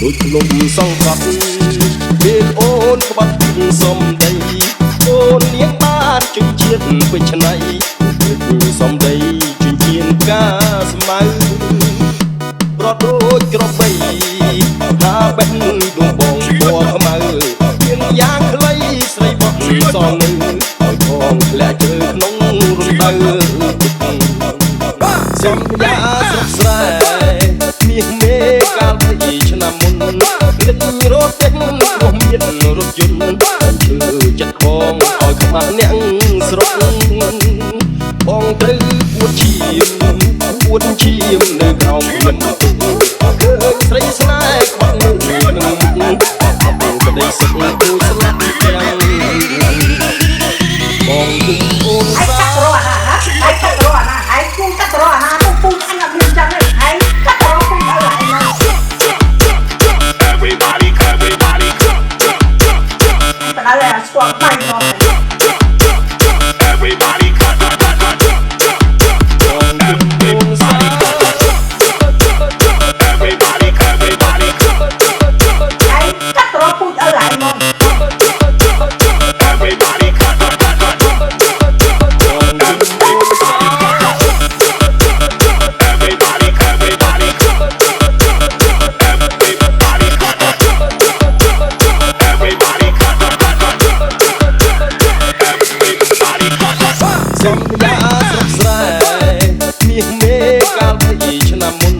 ដូចភ្នំសង្កត់មានអូនក្បាត់សំដីអូននាងបានជិះជាតិពេជ្រឆ្នៃសំដីជិះជាកាស្មៅប្រត់ដូចក្របីថាបេះដួងបងពណ៌ខ្មៅមានយ៉ាងខ្លីស្រីបត់សងនៅឲ្យផងធ្លាក់ជើក្នុងរំដៅសំយ៉ាស្រុកស្រែមាសមេកាលពីឆ្នាំមុនលិចរត់ទេព្រោះមានរថយន្តជឿចិត្តបងឲ្យខ្មាស់អ្នកស្រុកបងត្រូវពួតឈាមនៅក្រោមមិនឃើញស្រីស្នេហ៍ខ្វាក់នៅក្នុងមុខបងក្តីសុខទូស្លាប់ទាំងបងគឺអូនសាai cắt rô à ai cũng cắt rô à không phun anh làm gì chẳng đấy ai cắt rô phun ở lại này everybody ta nói là squat bay rồi everybody ai cắt rô phun ở lại rồiសំយ៉ាស្រុកស្រែមាសមេកាលពីឆ្នាំមុន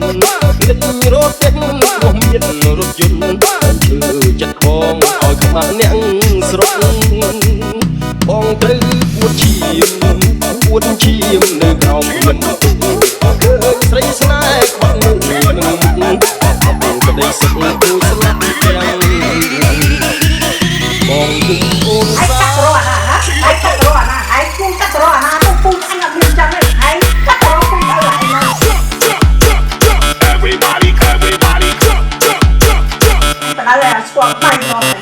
លិចរត់ទេព្រោះមានរថយន្តជឿចិត្តបងឲ្យខ្មាស់អ្នកស្រុកបងត្រូវពួតឈាមនៅក្រោមមិនឃើញស្រីស្នេហ៍ខ្វាក់នៅក្នុងមុខបងក្តីសុខទូស្លាប់ទាំងបងគឺអូនសា ai cắt rô à ai cũng cắt rô à không phun anh làm gì chẳng đấy ai cắt rô phun ở lại này everybody ta nói là squat bay rồi